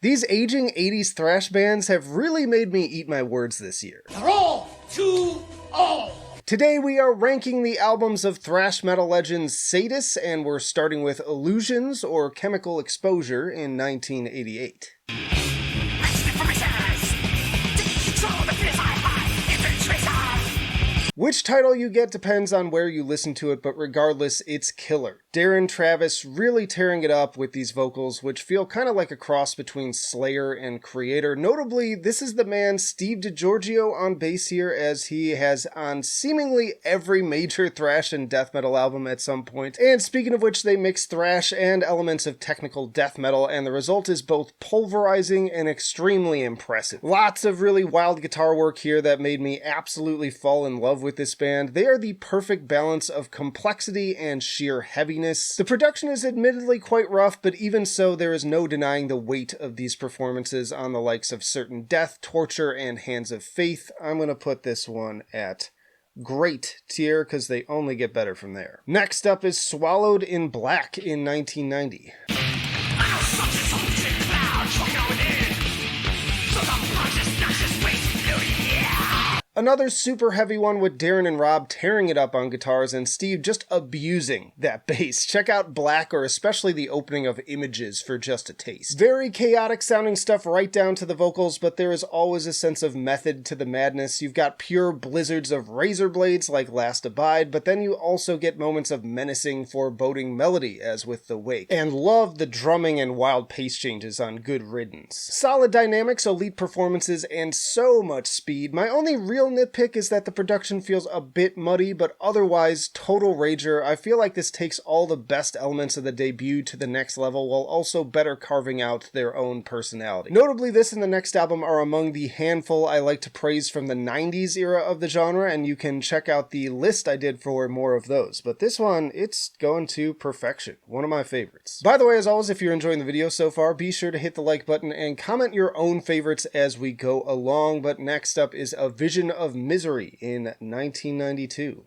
These aging 80s thrash bands have really made me eat my words this year. Throw to all! Today we are ranking the albums of thrash metal legends Sadus, and we're starting with Illusions or Chemical Exposure in 1988. Which title you get depends on where you listen to it, but regardless, it's killer. Darren Travis really tearing it up with these vocals, which feel kind of like a cross between Slayer and Creator. Notably, this is the man Steve DiGiorgio on bass here, as he has on seemingly every major thrash and death metal album at some point. And speaking of which, they mix thrash and elements of technical death metal, and the result is both pulverizing and extremely impressive. Lots of really wild guitar work here that made me absolutely fall in love with this band. They are the perfect balance of complexity and sheer heaviness. The production is admittedly quite rough, but even so, there is no denying the weight of these performances on the likes of Certain Death, Torture, and Hands of Faith. I'm going to put this one at great tier because they only get better from there. Next up is Swallowed in Black in 1990. Another super heavy one with Darren and Rob tearing it up on guitars and Steve just abusing that bass. Check out Black, or especially the opening of Images, for just a taste. Very chaotic sounding stuff right down to the vocals, but there is always a sense of method to the madness. You've got pure blizzards of razor blades like Last Abide, but then you also get moments of menacing, foreboding melody as with The Wake. And love the drumming and wild pace changes on Good Riddance. Solid dynamics, elite performances, and so much speed. My only real nitpick is that the production feels a bit muddy, but otherwise total rager. I feel like this takes all the best elements of the debut to the next level while also better carving out their own personality. Notably, this and the next album are among the handful I like to praise from the 90s era of the genre, and you can check out the list I did for more of those. But this one, it's going to perfection. One of my favorites. By the way, as always, if you're enjoying the video so far, be sure to hit the like button and comment your own favorites as we go along. But next up is A Vision of Misery in 1992.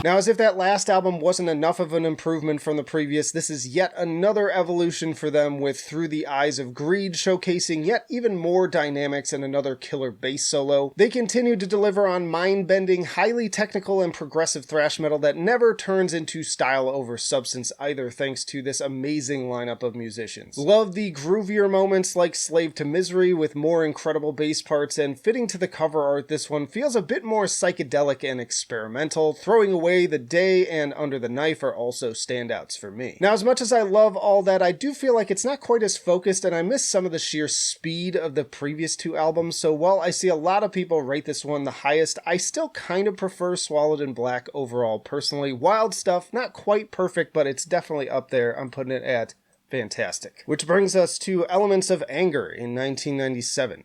Now, as if that last album wasn't enough of an improvement from the previous, this is yet another evolution for them, with Through the Eyes of Greed showcasing yet even more dynamics and another killer bass solo. They continue to deliver on mind-bending, highly technical and progressive thrash metal that never turns into style over substance either, thanks to this amazing lineup of musicians. Love the groovier moments like Slave to Misery with more incredible bass parts, and fitting to the cover art, this one feels a bit more psychedelic and experimental. Throwing Away The Day and Under the Knife are also standouts for me. Now, as much as I love all that, I do feel like it's not quite as focused, and I miss some of the sheer speed of the previous two albums, so while I see a lot of people rate this one the highest, I still kind of prefer Swallowed in Black overall personally. Wild stuff, not quite perfect, but it's definitely up there. I'm putting it at fantastic. Which brings us to Elements of Anger in 1997.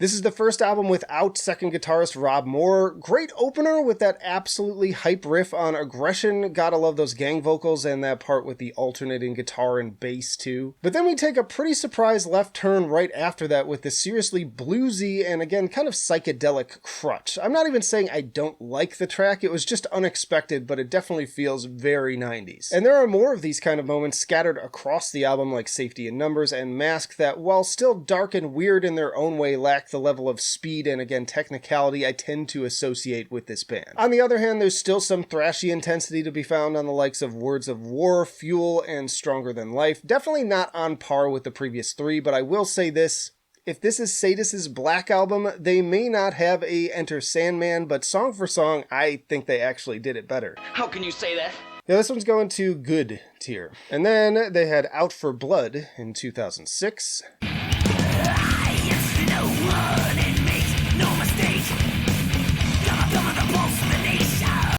This is the first album without second guitarist Rob Moore. Great opener with that absolutely hype riff on Aggression. Gotta love those gang vocals and that part with the alternating guitar and bass too. But then we take a pretty surprise left turn right after that with this seriously bluesy and again kind of psychedelic crutch. I'm not even saying I don't like the track, it was just unexpected, but it definitely feels very 90s. And there are more of these kind of moments scattered across the album, like Safety in Numbers and Mask, that while still dark and weird in their own way, lack the level of speed and again technicality I tend to associate with this band. On the other hand, there's still some thrashy intensity to be found on the likes of Words of War, Fuel, and Stronger Than Life. Definitely not on par with the previous three, but I will say this: if this is Sadus's Black album, they may not have a Enter Sandman, but song for song, I think they actually did it better. How can you say that? Yeah, this one's going to good tier. And then they had Out for Blood in 2006.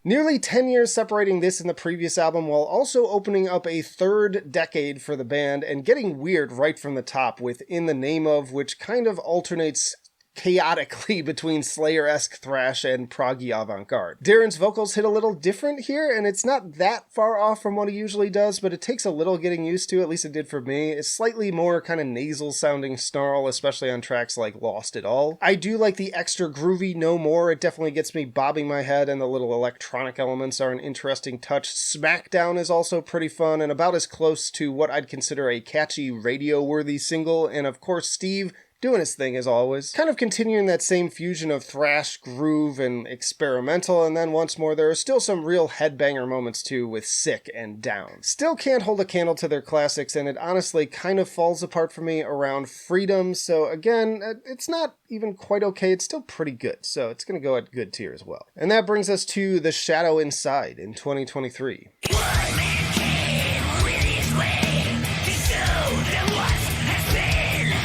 Nearly 10 years separating this and the previous album, while also opening up a third decade for the band and getting weird right from the top with In the Name Of, which kind of alternates chaotically between Slayer-esque thrash and proggy avant-garde. Darren's vocals hit a little different here, and it's not that far off from what he usually does, but it takes a little getting used to, at least it did for me. It's slightly more kind of nasal-sounding snarl, especially on tracks like Lost It All. I do like the extra groovy No More. It definitely gets me bobbing my head, and the little electronic elements are an interesting touch. Smackdown is also pretty fun, and about as close to what I'd consider a catchy, radio-worthy single, and of course Steve doing his thing as always. Kind of continuing that same fusion of thrash, groove, and experimental, and then once more there are still some real headbanger moments too with Sick and Down. Still can't hold a candle to their classics, and it honestly kind of falls apart for me around Freedom, so again, it's not even quite okay, it's still pretty good, so it's gonna go at good tier as well. And that brings us to The Shadow Inside in 2023.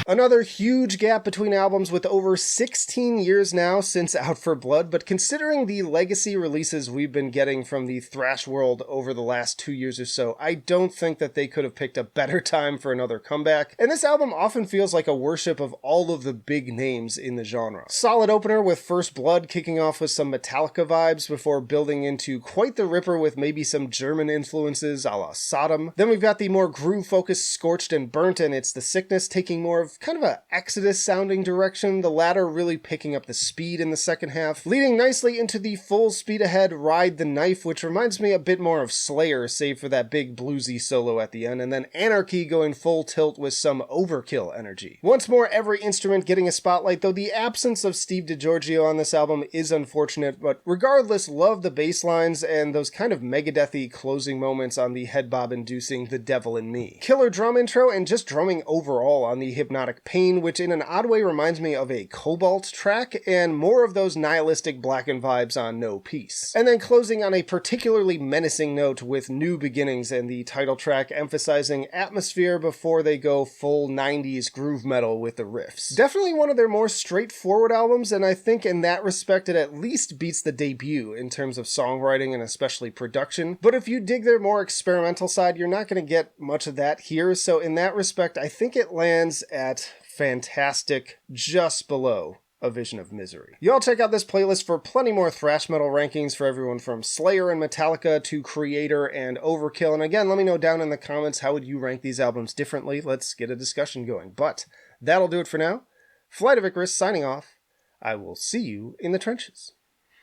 Another huge gap between albums with over 16 years now since Out for Blood, but considering the legacy releases we've been getting from the thrash world over the last 2 years or so, I don't think that they could have picked a better time for another comeback, and this album often feels like a worship of all of the big names in the genre. Solid opener with First Blood kicking off with some Metallica vibes before building into quite the ripper with maybe some German influences a la Sodom. Then we've got the more groove-focused Scorched and Burnt, and It's the Sickness taking more of kind of a Exodus sounding direction, the latter really picking up the speed in the second half, leading nicely into the full speed ahead Ride the Knife, which reminds me a bit more of Slayer, save for that big bluesy solo at the end, and then Anarchy going full tilt with some Overkill energy. Once more, every instrument getting a spotlight, though the absence of Steve DiGiorgio on this album is unfortunate, but regardless, love the bass lines and those kind of Megadeth-y closing moments on the head bob inducing The Devil in Me. Killer drum intro and just drumming overall on the Hypnotic Pain, which in an odd way reminds me of a Cobalt track, and more of those nihilistic Blackened vibes on No Peace. And then closing on a particularly menacing note with New Beginnings and the title track emphasizing atmosphere before they go full 90s groove metal with the riffs. Definitely one of their more straightforward albums, and I think in that respect it at least beats the debut in terms of songwriting and especially production, but if you dig their more experimental side, you're not going to get much of that here, so in that respect I think it lands at fantastic, just below A Vision of Misery. Y'all check out this playlist for plenty more thrash metal rankings for everyone from Slayer and Metallica to Creator and Overkill. And again, let me know down in the comments how would you rank these albums differently. Let's get a discussion going. But that'll do it for now. Flight of Icarus signing off. I will see you in the trenches.